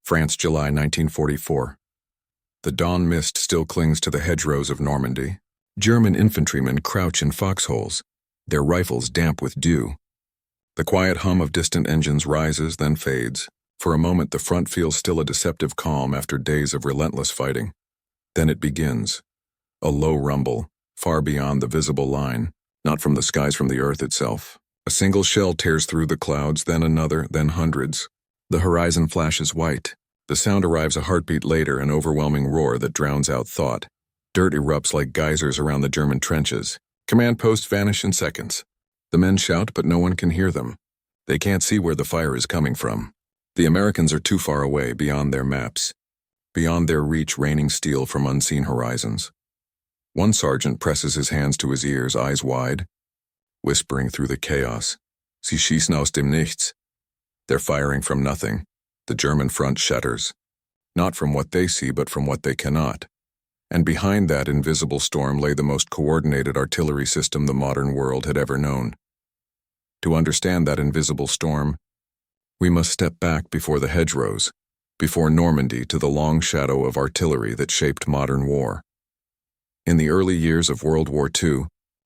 France, July 1944. The dawn mist still clings to the hedgerows of Normandy. German infantrymen crouch in foxholes, their rifles damp with dew. The quiet hum of distant engines rises, then fades. For a moment the front feels still a deceptive calm after days of relentless fighting. Then it begins. A low rumble, far beyond the visible line, not from the skies, from the earth itself. A single shell tears through the clouds, then another, then hundreds. The horizon flashes white. The sound arrives a heartbeat later, an overwhelming roar that drowns out thought. Dirt erupts like geysers around the German trenches. Command posts vanish in seconds. The men shout, but no one can hear them. They can't see where the fire is coming from. The Americans are too far away, beyond their maps. Beyond their reach, raining steel from unseen horizons. One sergeant presses his hands to his ears, eyes wide, whispering through the chaos. Sie schießen aus dem Nichts. They're firing from nothing. The German front shatters. Not from what they see, but from what they cannot. And behind that invisible storm lay the most coordinated artillery system the modern world had ever known. To understand that invisible storm, we must step back before the hedgerows, before Normandy, to the long shadow of artillery that shaped modern war. In the early years of World War II,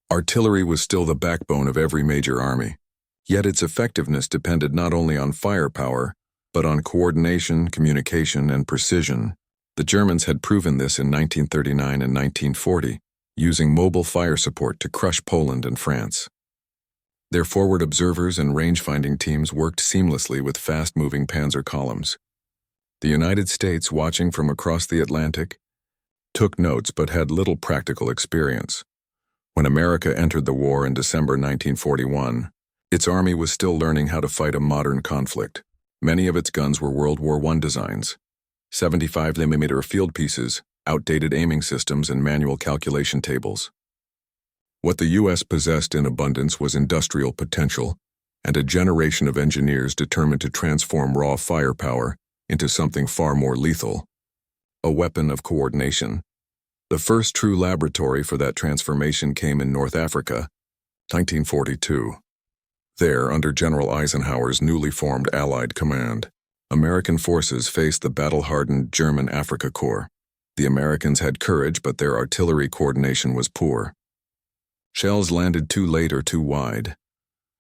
artillery was still the backbone of every major army. Yet its effectiveness depended not only on firepower, but on coordination, communication, and precision. The Germans had proven this in 1939 and 1940, using mobile fire support to crush Poland and France. Their forward observers and range-finding teams worked seamlessly with fast-moving panzer columns. The United States, watching from across the Atlantic, took notes but had little practical experience. When America entered the war in December 1941, its army was still learning how to fight a modern conflict. Many of its guns were World War I designs. 75mm field pieces, outdated aiming systems, and manual calculation tables. What the U.S. possessed in abundance was industrial potential, and a generation of engineers determined to transform raw firepower into something far more lethal. A weapon of coordination. The first true laboratory for that transformation came in North Africa, 1942. There, under General Eisenhower's newly formed Allied Command, American forces faced the battle-hardened German Afrika Korps. The Americans had courage, but their artillery coordination was poor. Shells landed too late or too wide.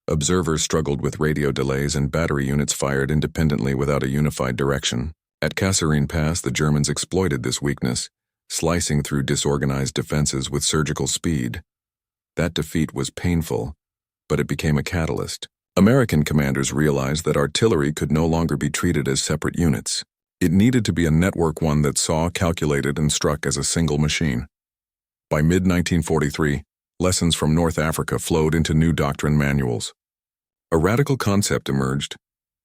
Observers struggled with radio delays, and battery units fired independently without a unified direction. At Kasserine Pass, the Germans exploited this weakness, slicing through disorganized defenses with surgical speed. That defeat was painful, but it became a catalyst. American commanders realized that artillery could no longer be treated as separate units. It needed to be a network, one that saw, calculated, and struck as a single machine. By mid-1943, lessons from North Africa flowed into new doctrine manuals. A radical concept emerged,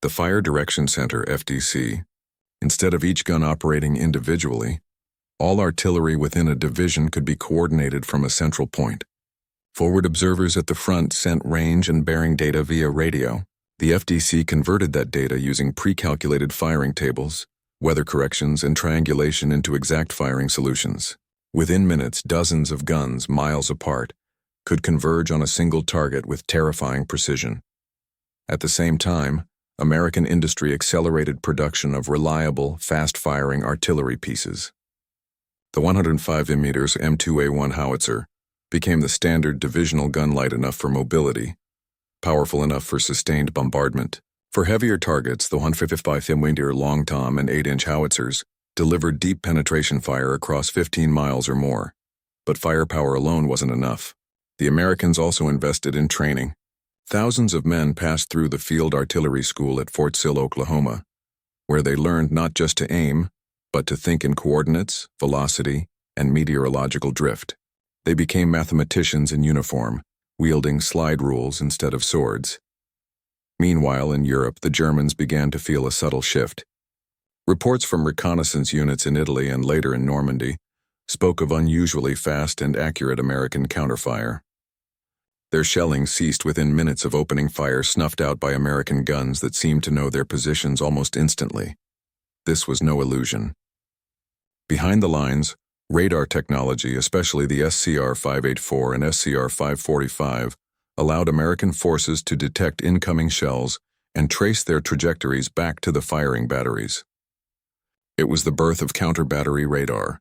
the Fire Direction Center, FDC. Instead of each gun operating individually, all artillery within a division could be coordinated from a central point. Forward observers at the front sent range and bearing data via radio. The FDC converted that data using pre-calculated firing tables, weather corrections, and triangulation into exact firing solutions. Within minutes, dozens of guns, miles apart, could converge on a single target with terrifying precision. At the same time, American industry accelerated production of reliable, fast-firing artillery pieces. The 105mm M2A1 howitzer became the standard divisional gun, light enough for mobility, powerful enough for sustained bombardment. For heavier targets, the 155mm long tom and 8-inch howitzers delivered deep penetration fire across 15 miles or more. But firepower alone wasn't enough. The Americans also invested in training. Thousands of men passed through the Field Artillery School at Fort Sill, Oklahoma, where they learned not just to aim, but to think in coordinates, velocity, and meteorological drift. They became mathematicians in uniform, wielding slide rules instead of swords. Meanwhile, in Europe, the Germans began to feel a subtle shift. Reports from reconnaissance units in Italy and later in Normandy spoke of unusually fast and accurate American counterfire. Their shelling ceased within minutes of opening fire, snuffed out by American guns that seemed to know their positions almost instantly. This was no illusion. Behind the lines, radar technology, especially the SCR-584 and SCR-545, allowed American forces to detect incoming shells and trace their trajectories back to the firing batteries. It was the birth of counter-battery radar,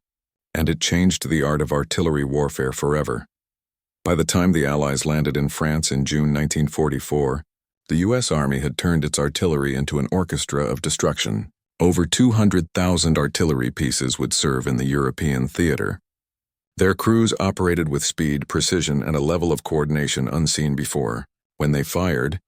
and it changed the art of artillery warfare forever. By the time the Allies landed in France in June 1944, the U.S. Army had turned its artillery into an orchestra of destruction. Over 200,000 artillery pieces would serve in the European theater. Their crews operated with speed, precision, and a level of coordination unseen before. When they fired,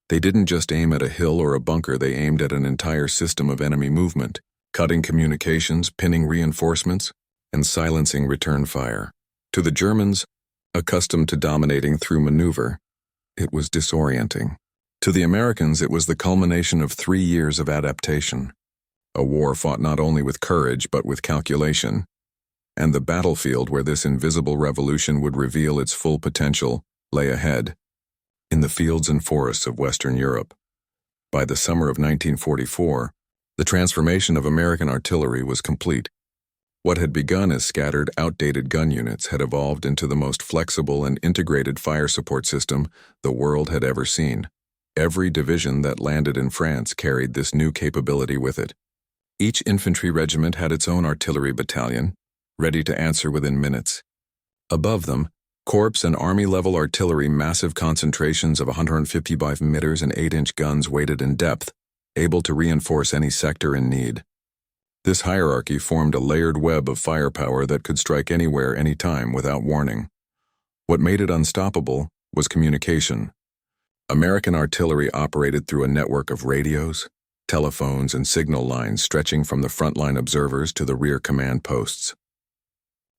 they didn't just aim at a hill or a bunker, they aimed at an entire system of enemy movement, cutting communications, pinning reinforcements, and silencing return fire. To the Germans, accustomed to dominating through maneuver, it was disorienting. To the Americans, it was the culmination of 3 years of adaptation. A war fought not only with courage but with calculation. And the battlefield where this invisible revolution would reveal its full potential lay ahead, in the fields and forests of Western Europe. By the summer of 1944, the transformation of American artillery was complete. What had begun as scattered, outdated gun units had evolved into the most flexible and integrated fire support system the world had ever seen. Every division that landed in France carried this new capability with it. Each infantry regiment had its own artillery battalion, ready to answer within minutes. Above them, corps and army-level artillery, massive concentrations of 155 mm and 8-inch guns waited in depth, able to reinforce any sector in need. This hierarchy formed a layered web of firepower that could strike anywhere, anytime, without warning. What made it unstoppable was communication. American artillery operated through a network of radios, telephones, and signal lines stretching from the frontline observers to the rear command posts.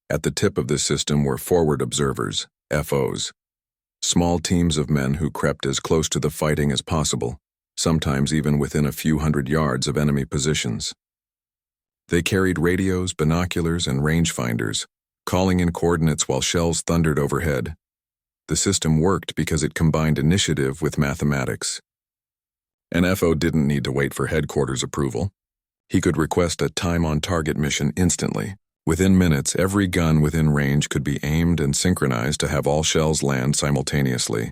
At the tip of this system were forward observers, FOs, small teams of men who crept as close to the fighting as possible, sometimes even within a few hundred yards of enemy positions. They carried radios, binoculars, and rangefinders, calling in coordinates while shells thundered overhead. The system worked because it combined initiative with mathematics. An FO didn't need to wait for headquarters approval. He could request a time-on-target mission instantly. Within minutes, every gun within range could be aimed and synchronized to have all shells land simultaneously,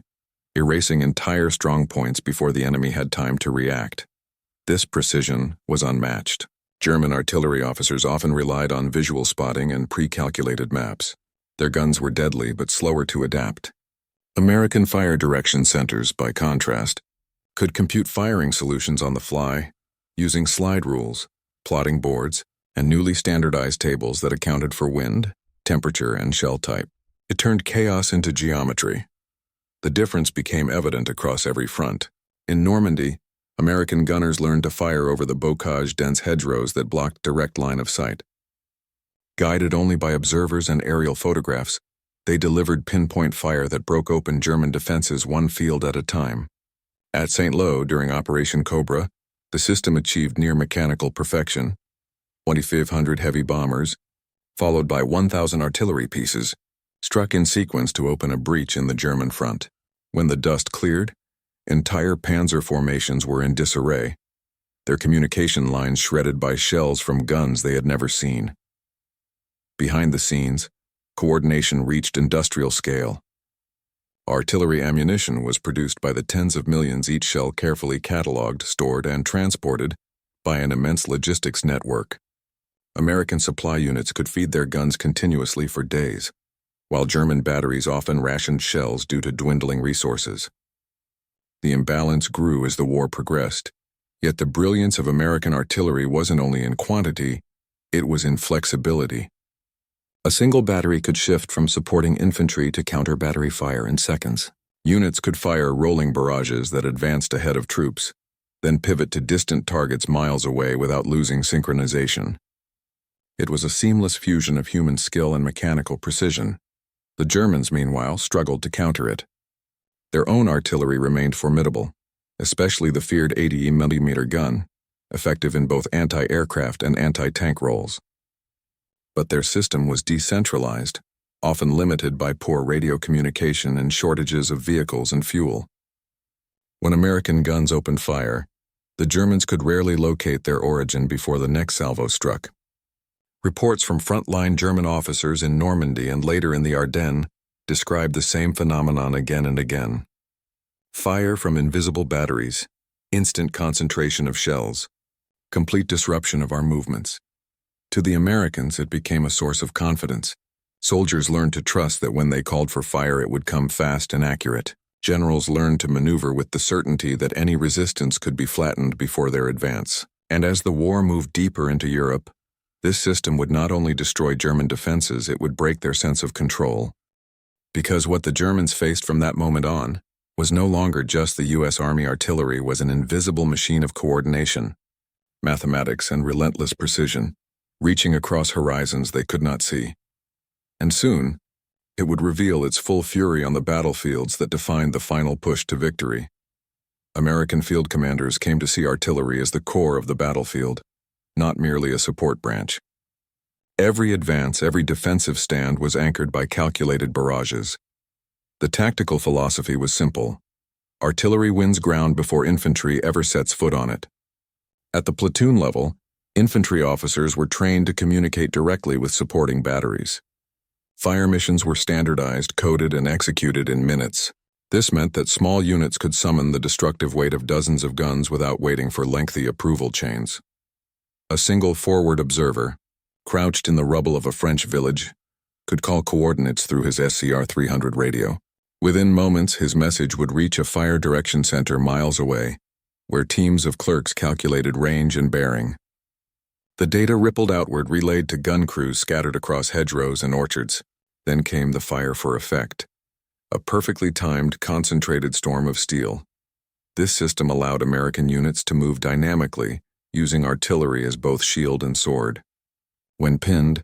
erasing entire strongpoints before the enemy had time to react. This precision was unmatched. German artillery officers often relied on visual spotting and pre-calculated maps. Their guns were deadly but slower to adapt. American fire direction centers, by contrast, could compute firing solutions on the fly, using slide rules, plotting boards, and newly standardized tables that accounted for wind, temperature, and shell type. It turned chaos into geometry. The difference became evident across every front. In Normandy, American gunners learned to fire over the bocage-dense hedgerows that blocked direct line of sight. Guided only by observers and aerial photographs, they delivered pinpoint fire that broke open German defenses one field at a time. At St. Lo, during Operation Cobra, the system achieved near-mechanical perfection. 2,500 heavy bombers, followed by 1,000 artillery pieces, struck in sequence to open a breach in the German front. When the dust cleared, entire panzer formations were in disarray, their communication lines shredded by shells from guns they had never seen. Behind the scenes, coordination reached industrial scale. Artillery ammunition was produced by the tens of millions, each shell carefully catalogued, stored, and transported by an immense logistics network. American supply units could feed their guns continuously for days, while German batteries often rationed shells due to dwindling resources. The imbalance grew as the war progressed, yet the brilliance of American artillery wasn't only in quantity, it was in flexibility. A single battery could shift from supporting infantry to counter-battery fire in seconds. Units could fire rolling barrages that advanced ahead of troops, then pivot to distant targets miles away without losing synchronization. It was a seamless fusion of human skill and mechanical precision. The Germans, meanwhile, struggled to counter it. Their own artillery remained formidable, especially the feared 80mm gun, effective in both anti-aircraft and anti-tank roles. But their system was decentralized, often limited by poor radio communication and shortages of vehicles and fuel. When American guns opened fire, the Germans could rarely locate their origin before the next salvo struck. Reports from frontline German officers in Normandy and later in the Ardennes described the same phenomenon again and again. Fire from invisible batteries, instant concentration of shells, complete disruption of our movements. To the Americans, it became a source of confidence. Soldiers learned to trust that when they called for fire, it would come fast and accurate. Generals learned to maneuver with the certainty that any resistance could be flattened before their advance. And as the war moved deeper into Europe, this system would not only destroy German defenses, it would break their sense of control. Because what the Germans faced from that moment on was no longer just the U.S. Army artillery, was an invisible machine of coordination, mathematics, and relentless precision, reaching across horizons they could not see. And soon, it would reveal its full fury on the battlefields that defined the final push to victory. American field commanders came to see artillery as the core of the battlefield, not merely a support branch. Every advance, every defensive stand was anchored by calculated barrages. The tactical philosophy was simple. Artillery wins ground before infantry ever sets foot on it. At the platoon level, infantry officers were trained to communicate directly with supporting batteries. Fire missions were standardized, coded, and executed in minutes. This meant that small units could summon the destructive weight of dozens of guns without waiting for lengthy approval chains. A single forward observer, crouched in the rubble of a French village, could call coordinates through his SCR 300 radio. Within moments, his message would reach a fire direction center miles away, where teams of clerks calculated range and bearing. The data rippled outward, relayed to gun crews scattered across hedgerows and orchards. Then came the fire for effect, a perfectly timed, concentrated storm of steel. This system allowed American units to move dynamically, using artillery as both shield and sword. When pinned,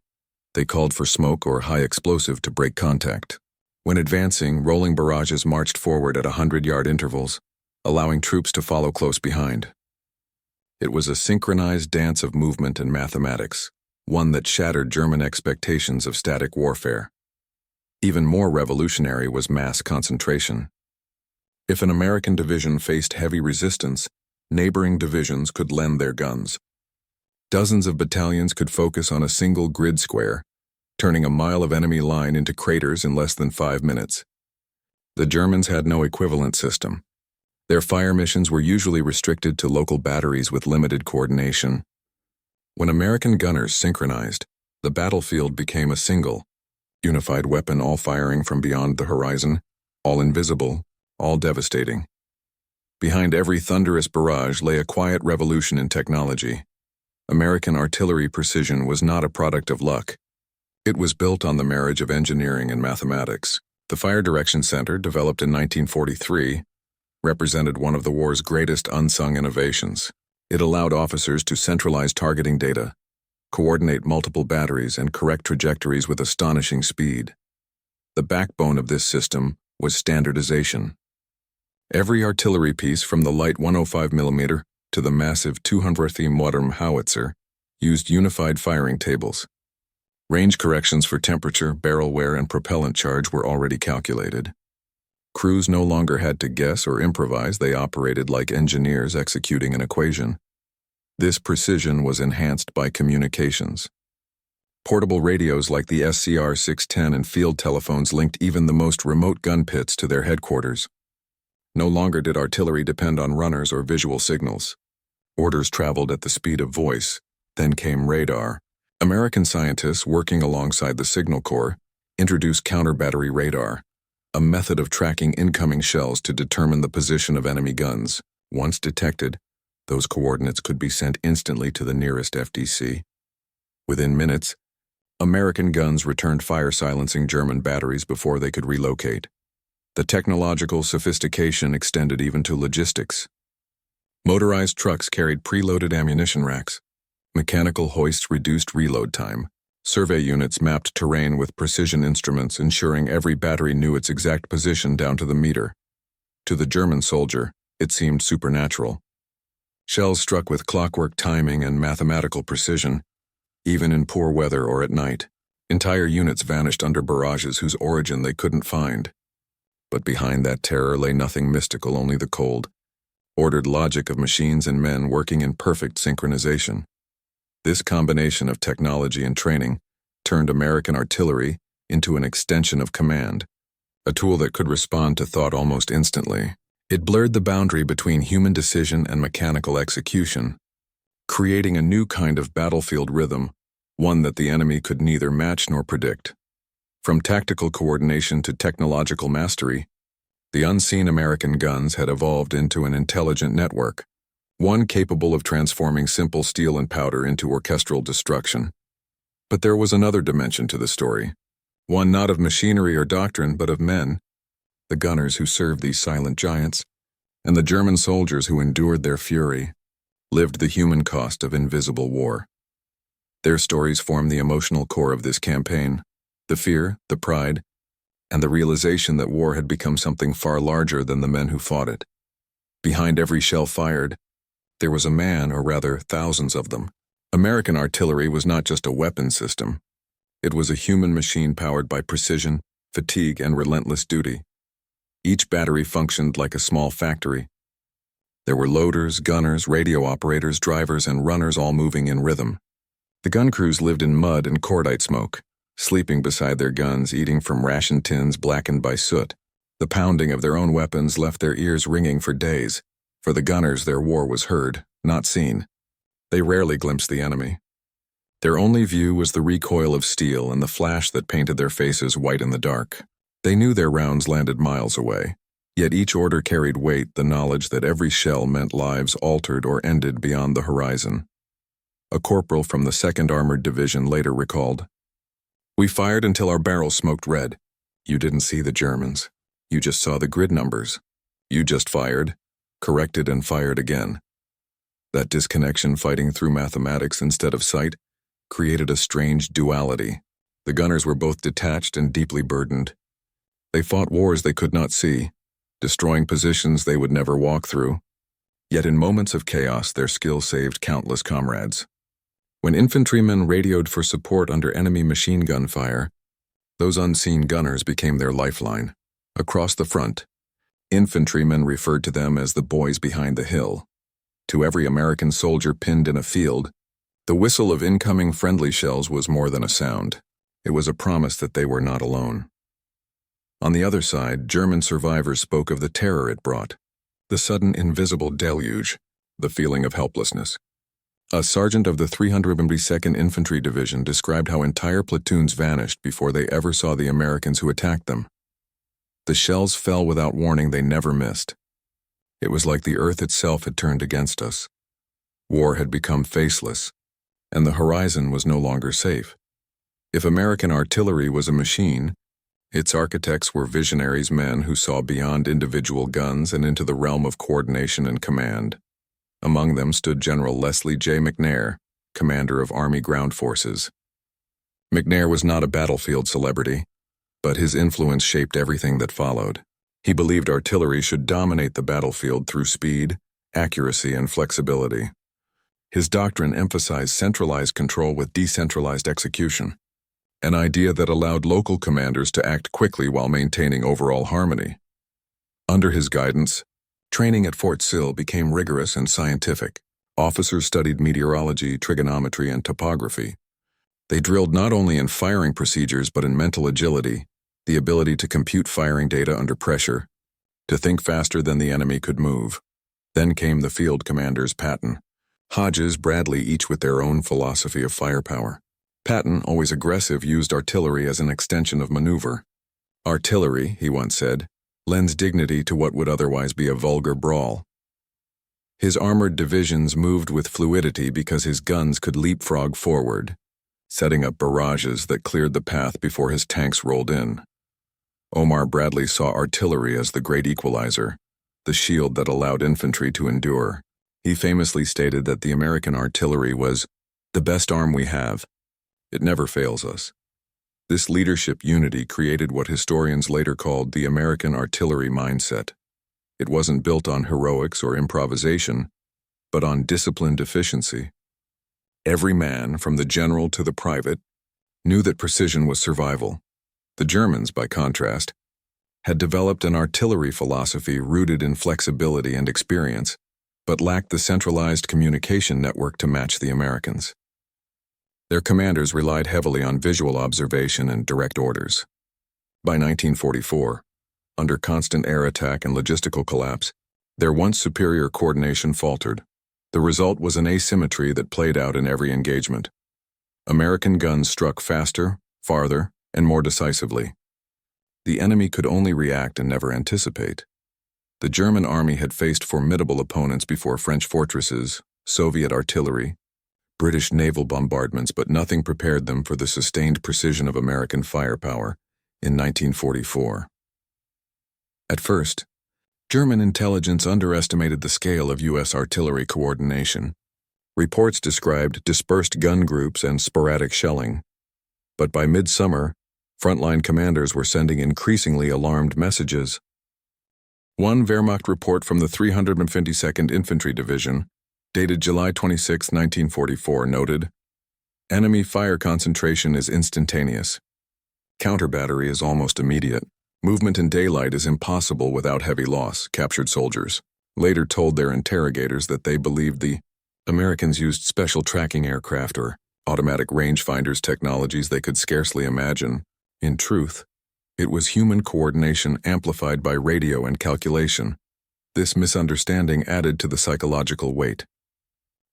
they called for smoke or high explosive to break contact. When advancing, rolling barrages marched forward at 100-yard intervals, allowing troops to follow close behind. It was a synchronized dance of movement and mathematics, one that shattered German expectations of static warfare. Even more revolutionary was mass concentration. If an American division faced heavy resistance, neighboring divisions could lend their guns. Dozens of battalions could focus on a single grid square, turning a mile of enemy line into craters in less than 5 minutes. The Germans had no equivalent system. Their fire missions were usually restricted to local batteries with limited coordination. When American gunners synchronized, the battlefield became a single, unified weapon, all firing from beyond the horizon, all invisible, all devastating. Behind every thunderous barrage lay a quiet revolution in technology. American artillery precision was not a product of luck. It was built on the marriage of engineering and mathematics. The Fire Direction Center, developed in 1943, represented one of the war's greatest unsung innovations. It allowed officers to centralize targeting data, coordinate multiple batteries, and correct trajectories with astonishing speed. The backbone of this system was standardization. Every artillery piece, from the light 105mm to the massive 200 mm howitzer, used unified firing tables. Range corrections for temperature, barrel wear, and propellant charge were already calculated. Crews no longer had to guess or improvise, they operated like engineers executing an equation. This precision was enhanced by communications. Portable radios like the SCR 610 and field telephones linked even the most remote gun pits to their headquarters. No longer did artillery depend on runners or visual signals. Orders traveled at the speed of voice. Then came radar. American scientists, working alongside the Signal Corps, introduced counter-battery radar, a method of tracking incoming shells to determine the position of enemy guns. Once detected, those coordinates could be sent instantly to the nearest FDC. Within minutes, American guns returned fire, silencing German batteries before they could relocate. The technological sophistication extended even to logistics. Motorized trucks carried preloaded ammunition racks. Mechanical hoists reduced reload time. Survey units mapped terrain with precision instruments, ensuring every battery knew its exact position down to the meter. To the German soldier, it seemed supernatural. Shells struck with clockwork timing and mathematical precision, even in poor weather or at night. Entire units vanished under barrages whose origin they couldn't find. But behind that terror lay nothing mystical, only the cold, ordered logic of machines and men working in perfect synchronization. This combination of technology and training turned American artillery into an extension of command, a tool that could respond to thought almost instantly. It blurred the boundary between human decision and mechanical execution. creating a new kind of battlefield rhythm, one that the enemy could neither match nor predict. From tactical coordination to technological mastery, the unseen American guns had evolved into an intelligent network, one capable of transforming simple steel and powder into orchestral destruction. But there was another dimension to the story, one not of machinery or doctrine, but of men, the gunners who served these silent giants, and the German soldiers who endured their fury, lived the human cost of invisible war. Their stories form the emotional core of this campaign, the fear, the pride, and the realization that war had become something far larger than the men who fought it. Behind every shell fired, there was a man, or rather thousands of them. American artillery was not just a weapon system. It was a human machine powered by precision, fatigue, and relentless duty. Each battery functioned like a small factory. There were loaders, gunners, radio operators, drivers, and runners all moving in rhythm. The gun crews lived in mud and cordite smoke, sleeping beside their guns, eating from ration tins blackened by soot. The pounding of their own weapons left their ears ringing for days. For the gunners, their war was heard, not seen. They rarely glimpsed the enemy. Their only view was the recoil of steel and the flash that painted their faces white in the dark. They knew their rounds landed miles away, yet each order carried weight, the knowledge that every shell meant lives altered or ended beyond the horizon. A corporal from the 2nd Armored Division later recalled, "We fired until our barrels smoked red. You didn't see the Germans. You just saw the grid numbers. You just fired, corrected, and fired again." That disconnection, fighting through mathematics instead of sight, created a strange duality. The gunners were both detached and deeply burdened. They fought wars they could not see, destroying positions they would never walk through. Yet in moments of chaos, their skill saved countless comrades. When infantrymen radioed for support under enemy machine gun fire, those unseen gunners became their lifeline. Across the front, infantrymen referred to them as the boys behind the hill. To every American soldier pinned in a field, the whistle of incoming friendly shells was more than a sound. It was a promise that they were not alone. On the other side, German survivors spoke of the terror it brought, the sudden invisible deluge, the feeling of helplessness. A sergeant of the 372nd Infantry Division described how entire platoons vanished before they ever saw the Americans who attacked them. The shells fell without warning they never missed. It was like the earth itself had turned against us. War had become faceless, and the horizon was no longer safe. If American artillery was a machine, its architects were visionaries, men who saw beyond individual guns and into the realm of coordination and command. Among them stood General Leslie J. McNair, commander of Army Ground Forces. McNair was not a battlefield celebrity, but his influence shaped everything that followed. He believed artillery should dominate the battlefield through speed, accuracy, and flexibility. His doctrine emphasized centralized control with decentralized execution, an idea that allowed local commanders to act quickly while maintaining overall harmony. Under his guidance, training at Fort Sill became rigorous and scientific. Officers studied meteorology, trigonometry, and topography. They drilled not only in firing procedures but in mental agility, the ability to compute firing data under pressure, to think faster than the enemy could move. Then came the field commanders Patton, Hodges, Bradley, each with their own philosophy of firepower. Patton, always aggressive, used artillery as an extension of maneuver. "Artillery," he once said, "lends dignity to what would otherwise be a vulgar brawl." His armored divisions moved with fluidity because his guns could leapfrog forward, setting up barrages that cleared the path before his tanks rolled in. Omar Bradley saw artillery as the great equalizer, the shield that allowed infantry to endure. He famously stated that the American artillery was the best arm we have. It never fails us. This leadership unity created what historians later called the American artillery mindset. It wasn't built on heroics or improvisation, but on disciplined efficiency. Every man, from the general to the private, knew that precision was survival. The Germans, by contrast, had developed an artillery philosophy rooted in flexibility and experience, but lacked the centralized communication network to match the Americans. Their commanders relied heavily on visual observation and direct orders. By 1944, under constant air attack and logistical collapse, their once superior coordination faltered. The result was an asymmetry that played out in every engagement. American guns struck faster, farther, and more decisively. The enemy could only react and never anticipate. The German army had faced formidable opponents before: French fortresses, Soviet artillery, British naval bombardments, but nothing prepared them for the sustained precision of American firepower in 1944. At first, German intelligence underestimated the scale of U.S. artillery coordination. Reports described dispersed gun groups and sporadic shelling. But by midsummer, frontline commanders were sending increasingly alarmed messages. One Wehrmacht report from the 352nd Infantry Division, dated July 26, 1944, noted, "Enemy fire concentration is instantaneous. Counter-battery is almost immediate. Movement in daylight is impossible without heavy loss." Captured soldiers later told their interrogators that they believed the Americans used special tracking aircraft or automatic rangefinders technologies they could scarcely imagine. In truth, it was human coordination amplified by radio and calculation. This misunderstanding added to the psychological weight.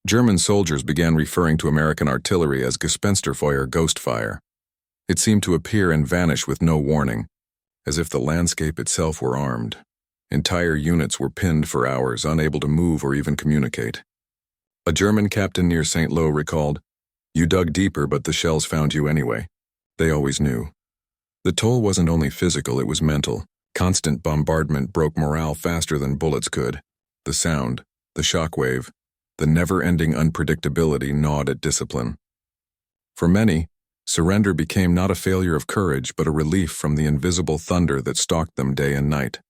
German soldiers began referring to American artillery as Gespensterfeuer, ghost fire. It seemed to appear and vanish with no warning, as if the landscape itself were armed. Entire units were pinned for hours, unable to move or even communicate. A German captain near St. Lo recalled, "You dug deeper, but the shells found you anyway." They always knew. The toll wasn't only physical, it was mental. Constant bombardment broke morale faster than bullets could. The sound, the shockwave, the never-ending unpredictability gnawed at discipline. For many, surrender became not a failure of courage, but a relief from the invisible thunder that stalked them day and night.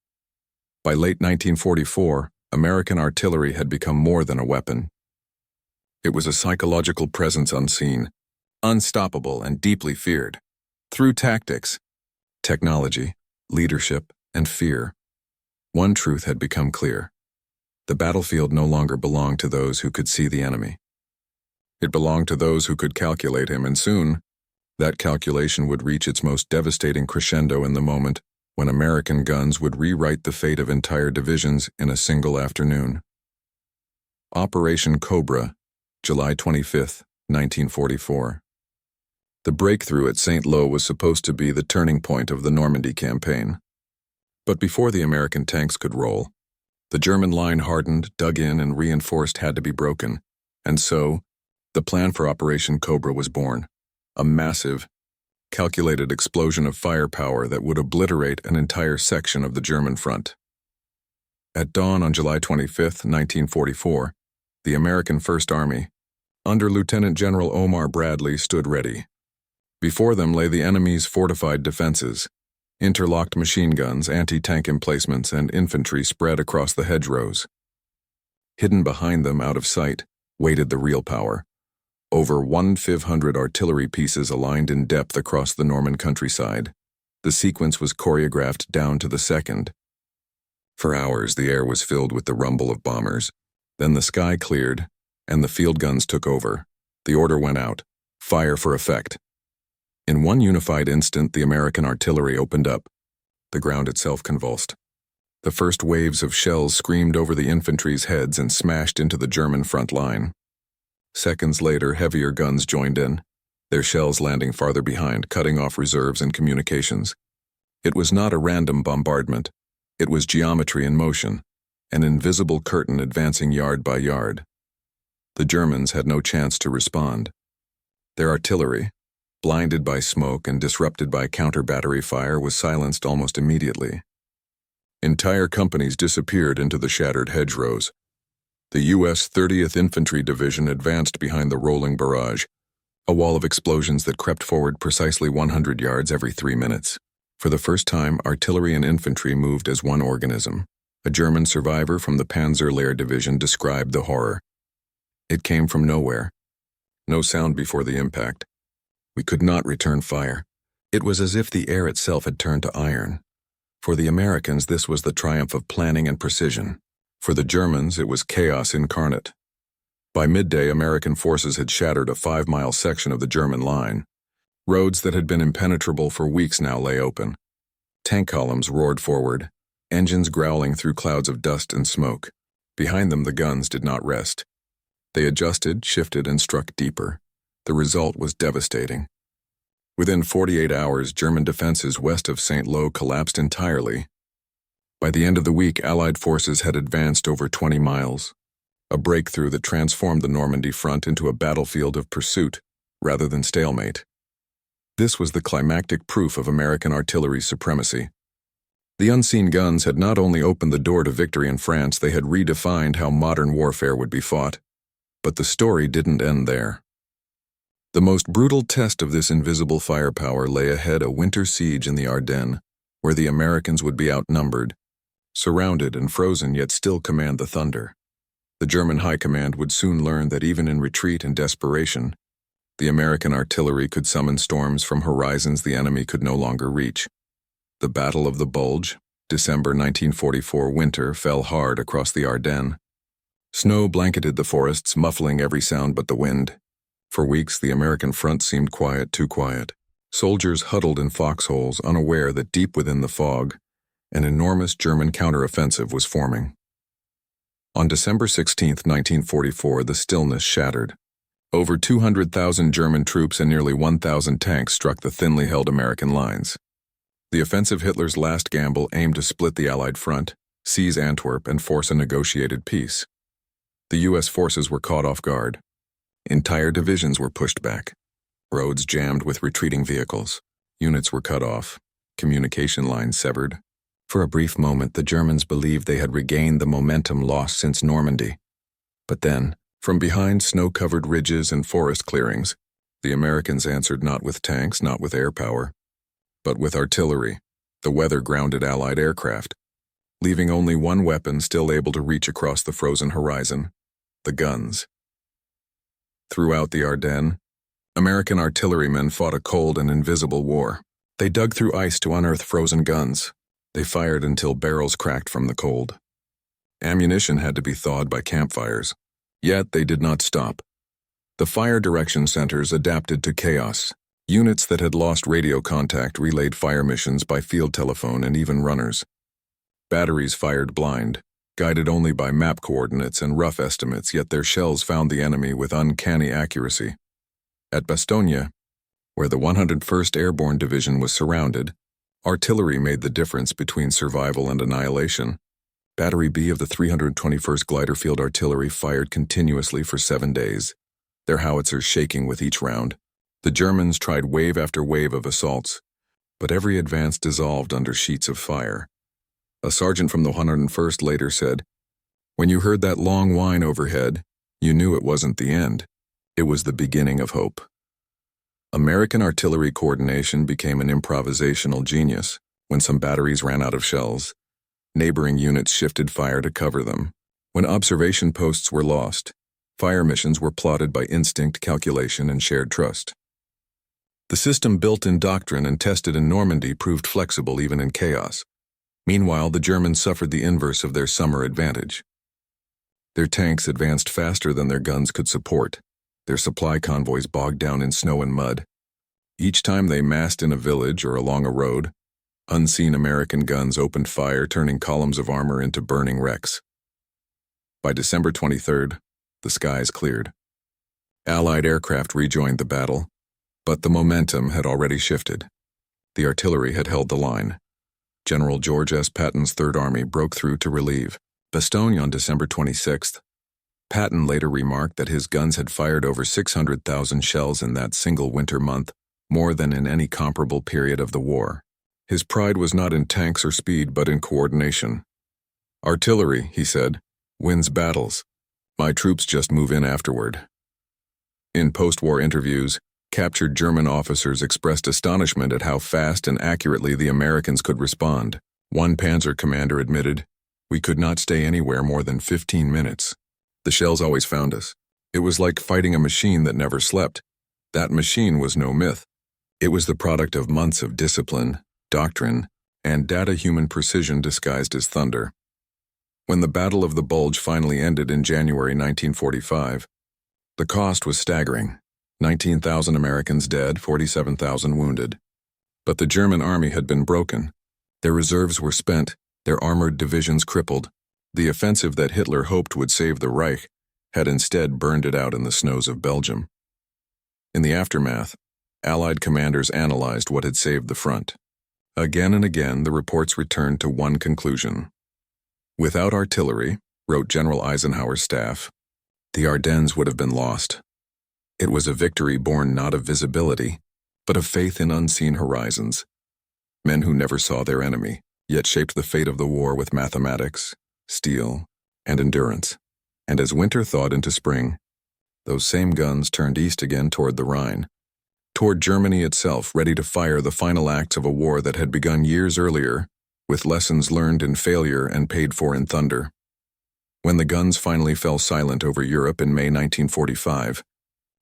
By late 1944, American artillery had become more than a weapon. It was a psychological presence unseen, unstoppable, and deeply feared. Through tactics, technology, leadership, and fear, one truth had become clear. The battlefield no longer belonged to those who could see the enemy. It belonged to those who could calculate him, and soon, that calculation would reach its most devastating crescendo in the moment when American guns would rewrite the fate of entire divisions in a single afternoon. Operation Cobra, July 25, 1944. The breakthrough at St. Lo was supposed to be the turning point of the Normandy campaign. But before the American tanks could roll, the German line hardened, dug in, and reinforced had to be broken. And so, the plan for Operation Cobra was born. A massive, calculated explosion of firepower that would obliterate an entire section of the German front. At dawn on July 25, 1944, the American First Army, under Lieutenant General Omar Bradley, stood ready. Before them lay the enemy's fortified defenses, interlocked machine guns, anti-tank emplacements, and infantry spread across the hedgerows. Hidden behind them, out of sight, waited the real power. Over 1,500 artillery pieces aligned in depth across the Norman countryside. The sequence was choreographed down to the second. For hours, the air was filled with the rumble of bombers. Then the sky cleared, and the field guns took over. The order went out: fire for effect. In one unified instant, the American artillery opened up. The ground itself convulsed. The first waves of shells screamed over the infantry's heads and smashed into the German front line. Seconds later, heavier guns joined in, their shells landing farther behind, cutting off reserves and communications. It was not a random bombardment. It was geometry in motion, an invisible curtain advancing yard by yard. The Germans had no chance to respond. Their artillery, blinded by smoke and disrupted by counter-battery fire, was silenced almost immediately. Entire companies disappeared into the shattered hedgerows. The U.S. 30th Infantry Division advanced behind the rolling barrage, a wall of explosions that crept forward precisely 100 yards every 3 minutes. For the first time, artillery and infantry moved as one organism. A German survivor from the Panzer Lehr Division described the horror. It came from nowhere. No sound before the impact. We could not return fire. It was as if the air itself had turned to iron. For the Americans, this was the triumph of planning and precision. For the Germans, it was chaos incarnate. By midday, American forces had shattered a 5-mile section of the German line. Roads that had been impenetrable for weeks now lay open. Tank columns roared forward, engines growling through clouds of dust and smoke. Behind them, the guns did not rest. They adjusted, shifted, and struck deeper. The result was devastating. Within 48 hours, German defenses west of St. Lo collapsed entirely. By the end of the week, Allied forces had advanced over 20 miles, a breakthrough that transformed the Normandy front into a battlefield of pursuit rather than stalemate. This was the climactic proof of American artillery's supremacy. The unseen guns had not only opened the door to victory in France, they had redefined how modern warfare would be fought. But the story didn't end there. The most brutal test of this invisible firepower lay ahead: a winter siege in the Ardennes, where the Americans would be outnumbered, surrounded and frozen, yet still command the thunder. The German high command would soon learn that even in retreat and desperation, the American artillery could summon storms from horizons the enemy could no longer reach. The Battle of the Bulge, December 1944 winter, fell hard across the Ardennes. Snow blanketed the forests, muffling every sound but the wind. For weeks, the American front seemed quiet, too quiet. Soldiers huddled in foxholes, unaware that deep within the fog, an enormous German counteroffensive was forming. On December 16, 1944, the stillness shattered. Over 200,000 German troops and nearly 1,000 tanks struck the thinly held American lines. The offensive, Hitler's last gamble, aimed to split the Allied front, seize Antwerp, and force a negotiated peace. The U.S. forces were caught off guard. Entire divisions were pushed back. Roads jammed with retreating vehicles. Units were cut off. Communication lines severed. For a brief moment, the Germans believed they had regained the momentum lost since Normandy. But then, from behind snow-covered ridges and forest clearings, the Americans answered not with tanks, not with air power, but with artillery, the weather-grounded Allied aircraft, leaving only one weapon still able to reach across the frozen horizon: the guns. Throughout the Ardennes, American artillerymen fought a cold and invisible war. They dug through ice to unearth frozen guns. They fired until barrels cracked from the cold. Ammunition had to be thawed by campfires. Yet they did not stop. The fire direction centers adapted to chaos. Units that had lost radio contact relayed fire missions by field telephone and even runners. Batteries fired blind, guided only by map coordinates and rough estimates, yet their shells found the enemy with uncanny accuracy. At Bastogne, where the 101st Airborne Division was surrounded, artillery made the difference between survival and annihilation. Battery B of the 321st Glider Field Artillery fired continuously for 7 days, their howitzers shaking with each round. The Germans tried wave after wave of assaults, but every advance dissolved under sheets of fire. A sergeant from the 101st later said, "When you heard that long whine overhead, you knew it wasn't the end. It was the beginning of hope." American artillery coordination became an improvisational genius. When some batteries ran out of shells, neighboring units shifted fire to cover them. When observation posts were lost, fire missions were plotted by instinct, calculation, and shared trust. The system, built in doctrine and tested in Normandy, proved flexible even in chaos. Meanwhile, the Germans suffered the inverse of their summer advantage. Their tanks advanced faster than their guns could support. Their supply convoys bogged down in snow and mud. Each time they massed in a village or along a road, unseen American guns opened fire, turning columns of armor into burning wrecks. By December 23rd, the skies cleared. Allied aircraft rejoined the battle, but the momentum had already shifted. The artillery had held the line. General George S. Patton's Third Army broke through to relieve Bastogne on December 26th. Patton later remarked that his guns had fired over 600,000 shells in that single winter month, more than in any comparable period of the war. His pride was not in tanks or speed, but in coordination. "Artillery," he said, "wins battles. My troops just move in afterward." In post-war interviews, captured German officers expressed astonishment at how fast and accurately the Americans could respond. One panzer commander admitted, "We could not stay anywhere more than 15 minutes. The shells always found us. It was like fighting a machine that never slept. That machine was no myth. It was the product of months of discipline, doctrine, and data-human precision disguised as thunder." When the Battle of the Bulge finally ended in January 1945, the cost was staggering: 19,000 Americans dead, 47,000 wounded. But the German army had been broken. Their reserves were spent, their armored divisions crippled. The offensive that Hitler hoped would save the Reich had instead burned it out in the snows of Belgium. In the aftermath, Allied commanders analyzed what had saved the front. Again and again, the reports returned to one conclusion. Without artillery, wrote General Eisenhower's staff, the Ardennes would have been lost. It was a victory born not of visibility, but of faith in unseen horizons. Men who never saw their enemy, yet shaped the fate of the war with mathematics, steel, and endurance. And as winter thawed into spring, those same guns turned east again toward the Rhine, toward Germany itself, ready to fire the final acts of a war that had begun years earlier, with lessons learned in failure and paid for in thunder. When the guns finally fell silent over Europe in May 1945,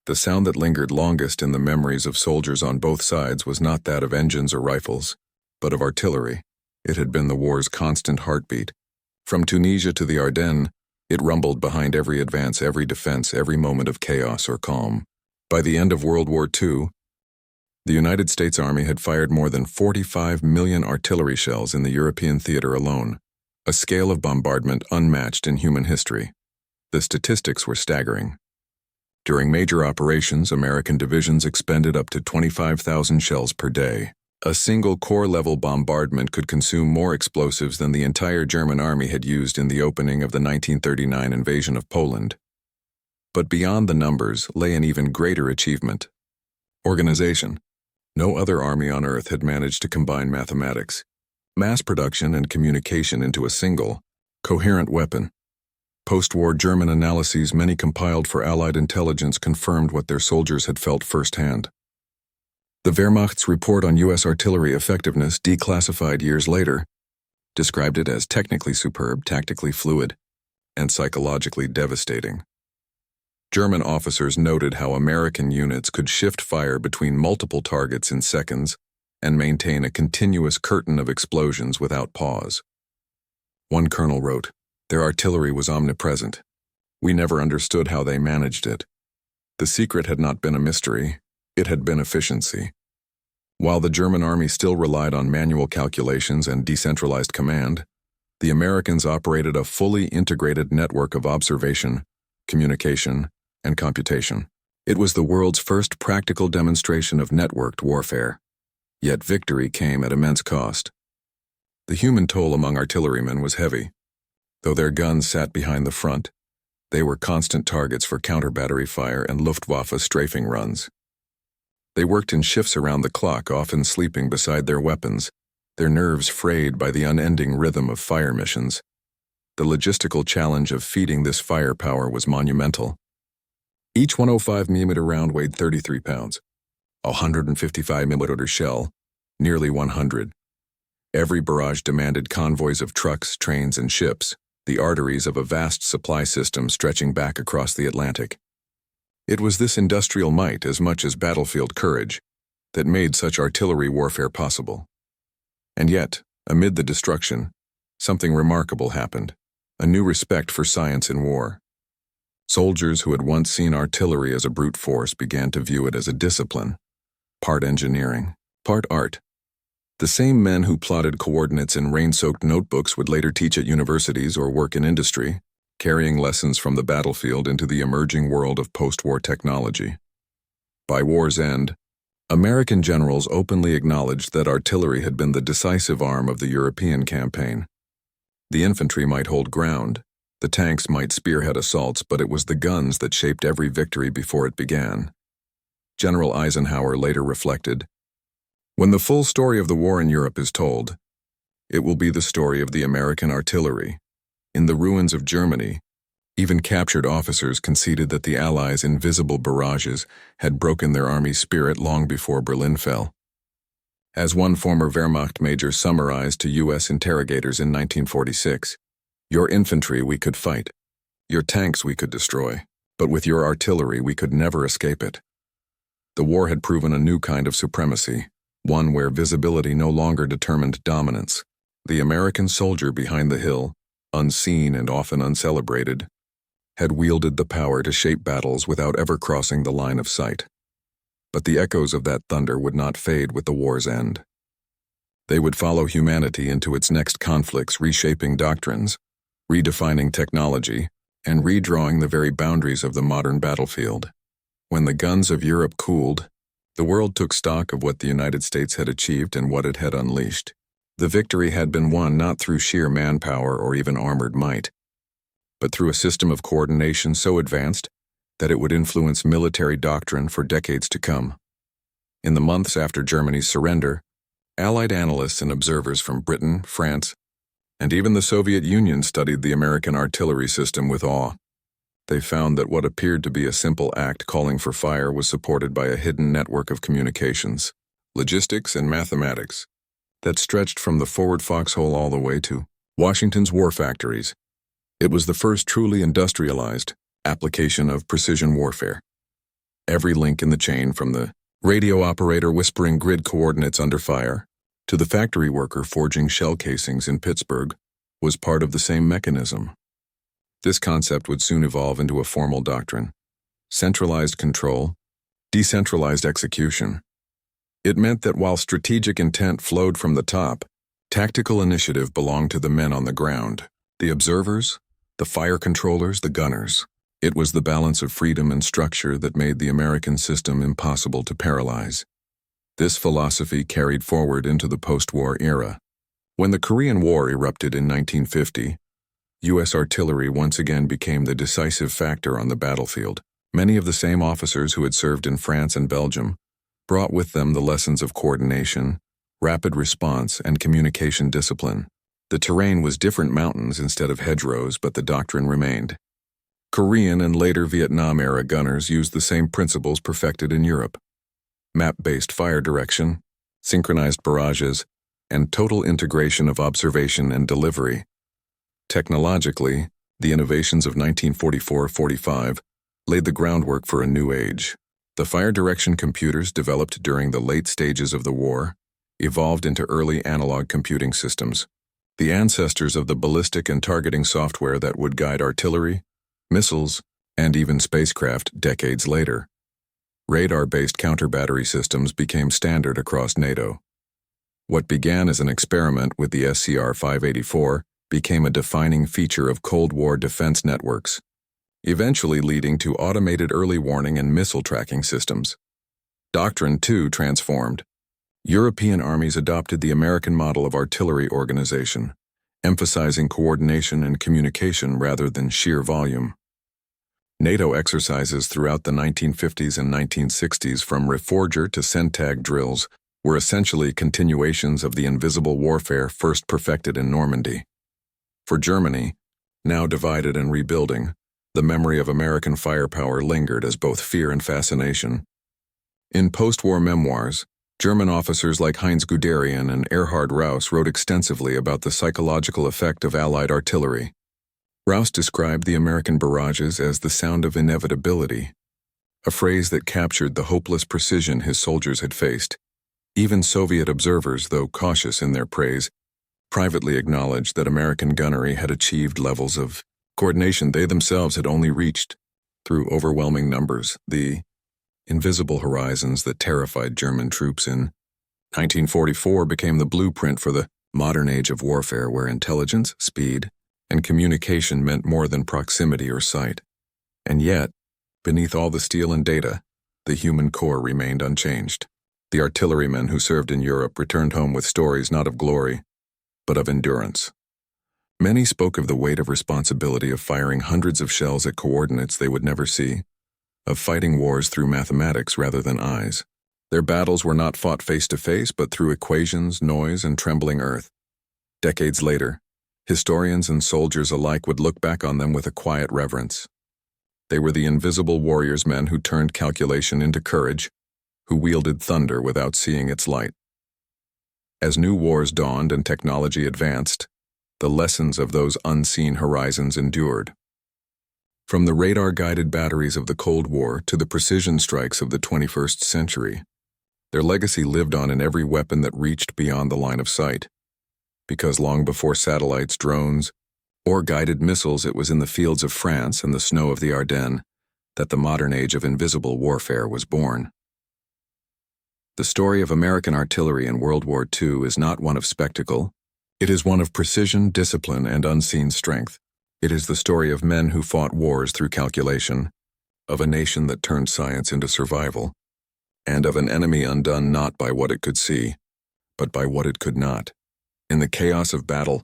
the sound that lingered longest in the memories of soldiers on both sides was not that of engines or rifles, but of artillery. It had been the war's constant heartbeat. From Tunisia to the Ardennes, it rumbled behind every advance, every defense, every moment of chaos or calm. By the end of World War II, the United States Army had fired more than 45 million artillery shells in the European theater alone, a scale of bombardment unmatched in human history. The statistics were staggering. During major operations, American divisions expended up to 25,000 shells per day. A single corps-level bombardment could consume more explosives than the entire German army had used in the opening of the 1939 invasion of Poland. But beyond the numbers lay an even greater achievement: organization. No other army on Earth had managed to combine mathematics, mass production, and communication into a single, coherent weapon. Post-war German analyses many compiled for Allied intelligence confirmed what their soldiers had felt firsthand. The Wehrmacht's report on U.S. artillery effectiveness, declassified years later, described it as technically superb, tactically fluid, and psychologically devastating. German officers noted how American units could shift fire between multiple targets in seconds and maintain a continuous curtain of explosions without pause. One colonel wrote, "Their artillery was omnipresent. We never understood how they managed it. The secret had not been a mystery. It had been efficiency." While the German army still relied on manual calculations and decentralized command, the Americans operated a fully integrated network of observation, communication, and computation. It was the world's first practical demonstration of networked warfare. Yet victory came at immense cost. The human toll among artillerymen was heavy. Though their guns sat behind the front, they were constant targets for counter-battery fire and Luftwaffe strafing runs. They worked in shifts around the clock, often sleeping beside their weapons, their nerves frayed by the unending rhythm of fire missions. The logistical challenge of feeding this firepower was monumental. Each 105mm round weighed 33 pounds. A 155mm shell, nearly 100. Every barrage demanded convoys of trucks, trains, and ships, the arteries of a vast supply system stretching back across the Atlantic. It was this industrial might, as much as battlefield courage, that made such artillery warfare possible. And yet, amid the destruction, something remarkable happened: a new respect for science in war. Soldiers who had once seen artillery as a brute force began to view it as a discipline, part engineering, part art. The same men who plotted coordinates in rain-soaked notebooks would later teach at universities or work in industry, carrying lessons from the battlefield into the emerging world of post-war technology. By war's end, American generals openly acknowledged that artillery had been the decisive arm of the European campaign. The infantry might hold ground, the tanks might spearhead assaults, but it was the guns that shaped every victory before it began. General Eisenhower later reflected, "When the full story of the war in Europe is told, it will be the story of the American artillery." In the ruins of Germany, even captured officers conceded that the Allies' invisible barrages had broken their army's spirit long before Berlin fell. As one former Wehrmacht major summarized to U.S. interrogators in 1946, "Your infantry we could fight, your tanks we could destroy, but with your artillery we could never escape it." The war had proven a new kind of supremacy, one where visibility no longer determined dominance. The American soldier behind the hill, unseen and often uncelebrated, had wielded the power to shape battles without ever crossing the line of sight. But the echoes of that thunder would not fade with the war's end. They would follow humanity into its next conflicts, reshaping doctrines, redefining technology, and redrawing the very boundaries of the modern battlefield. When the guns of Europe cooled, the world took stock of what the United States had achieved and what it had unleashed. The victory had been won not through sheer manpower or even armored might, but through a system of coordination so advanced that it would influence military doctrine for decades to come. In the months after Germany's surrender, Allied analysts and observers from Britain, France, and even the Soviet Union studied the American artillery system with awe. They found that what appeared to be a simple act calling for fire was supported by a hidden network of communications, logistics, and mathematics that stretched from the forward foxhole all the way to Washington's war factories. It was the first truly industrialized application of precision warfare. Every link in the chain, from the radio operator whispering grid coordinates under fire to the factory worker forging shell casings in Pittsburgh, was part of the same mechanism. This concept would soon evolve into a formal doctrine: centralized control, decentralized execution. It meant that while strategic intent flowed from the top, tactical initiative belonged to the men on the ground, the observers, the fire controllers, the gunners. It was the balance of freedom and structure that made the American system impossible to paralyze. This philosophy carried forward into the post-war era. When the Korean War erupted in 1950, U.S. artillery once again became the decisive factor on the battlefield. Many of the same officers who had served in France and Belgium brought with them the lessons of coordination, rapid response, and communication discipline. The terrain was different mountains instead of hedgerows, but the doctrine remained. Korean and later Vietnam-era gunners used the same principles perfected in Europe: map-based fire direction, synchronized barrages, and total integration of observation and delivery. Technologically, the innovations of 1944-45 laid the groundwork for a new age. The fire direction computers developed during the late stages of the war evolved into early analog computing systems, the ancestors of the ballistic and targeting software that would guide artillery, missiles, and even spacecraft decades later. Radar-based counter-battery systems became standard across NATO. What began as an experiment with the SCR-584 became a defining feature of Cold War defense networks, eventually leading to automated early warning and missile tracking systems. Doctrine, too, transformed. European armies adopted the American model of artillery organization, emphasizing coordination and communication rather than sheer volume. NATO exercises throughout the 1950s and 1960s, from Reforger to CENTAG drills, were essentially continuations of the invisible warfare first perfected in Normandy. For Germany, now divided and rebuilding, the memory of American firepower lingered as both fear and fascination. In post-war memoirs, German officers like Heinz Guderian and Erhard Raus wrote extensively about the psychological effect of Allied artillery. Raus described the American barrages as the sound of inevitability, a phrase that captured the hopeless precision his soldiers had faced. Even Soviet observers, though cautious in their praise, privately acknowledged that American gunnery had achieved levels of coordination they themselves had only reached through overwhelming numbers, the invisible horizons that terrified German troops in 1944 became the blueprint for the modern age of warfare, where intelligence, speed, and communication meant more than proximity or sight. And yet, beneath all the steel and data, the human core remained unchanged. The artillerymen who served in Europe returned home with stories not of glory, but of endurance. Many spoke of the weight of responsibility of firing hundreds of shells at coordinates they would never see, of fighting wars through mathematics rather than eyes. Their battles were not fought face to face, but through equations, noise, and trembling earth. Decades later, historians and soldiers alike would look back on them with a quiet reverence. They were the invisible warriors, men who turned calculation into courage, who wielded thunder without seeing its light. As new wars dawned and technology advanced, the lessons of those unseen horizons endured. From the radar-guided batteries of the Cold War to the precision strikes of the 21st century, their legacy lived on in every weapon that reached beyond the line of sight. Because long before satellites, drones, or guided missiles, it was in the fields of France and the snow of the Ardennes that the modern age of invisible warfare was born. The story of American artillery in World War II is not one of spectacle. It is one of precision, discipline, and unseen strength. It is the story of men who fought wars through calculation, of a nation that turned science into survival, and of an enemy undone not by what it could see, but by what it could not. In the chaos of battle,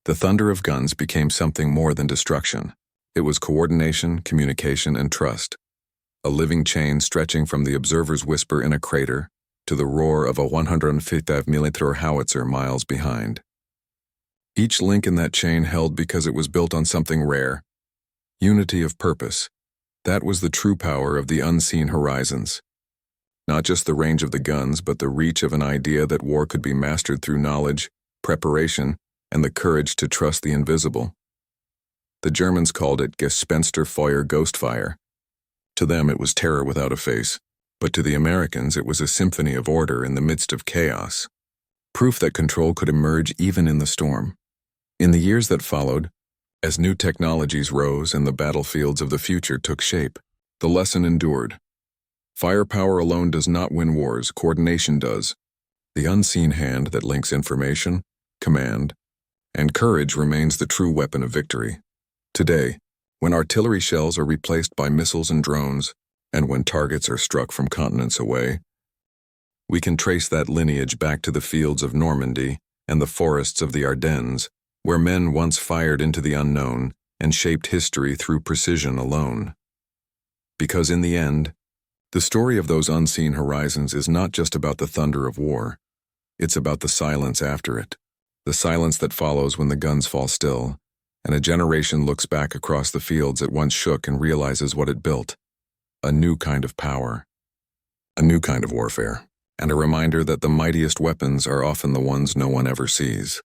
the thunder of guns became something more than destruction. It was coordination, communication, and trust, a living chain stretching from the observer's whisper in a crater to the roar of a 150mm howitzer miles behind. Each link in that chain held because it was built on something rare: unity of purpose. That was the true power of the unseen horizons. Not just the range of the guns, but the reach of an idea that war could be mastered through knowledge, preparation, and the courage to trust the invisible. The Germans called it Gespensterfeuer, ghost fire. To them it was terror without a face, but to the Americans it was a symphony of order in the midst of chaos. Proof that control could emerge even in the storm. In the years that followed, as new technologies rose and the battlefields of the future took shape, the lesson endured. Firepower alone does not win wars, coordination does. The unseen hand that links information, command, and courage remains the true weapon of victory. Today, when artillery shells are replaced by missiles and drones, and when targets are struck from continents away, we can trace that lineage back to the fields of Normandy and the forests of the Ardennes, where men once fired into the unknown and shaped history through precision alone. Because in the end, the story of those unseen horizons is not just about the thunder of war. It's about the silence after it, the silence that follows when the guns fall still, and a generation looks back across the fields it once shook and realizes what it built: a new kind of power, a new kind of warfare, and a reminder that the mightiest weapons are often the ones no one ever sees.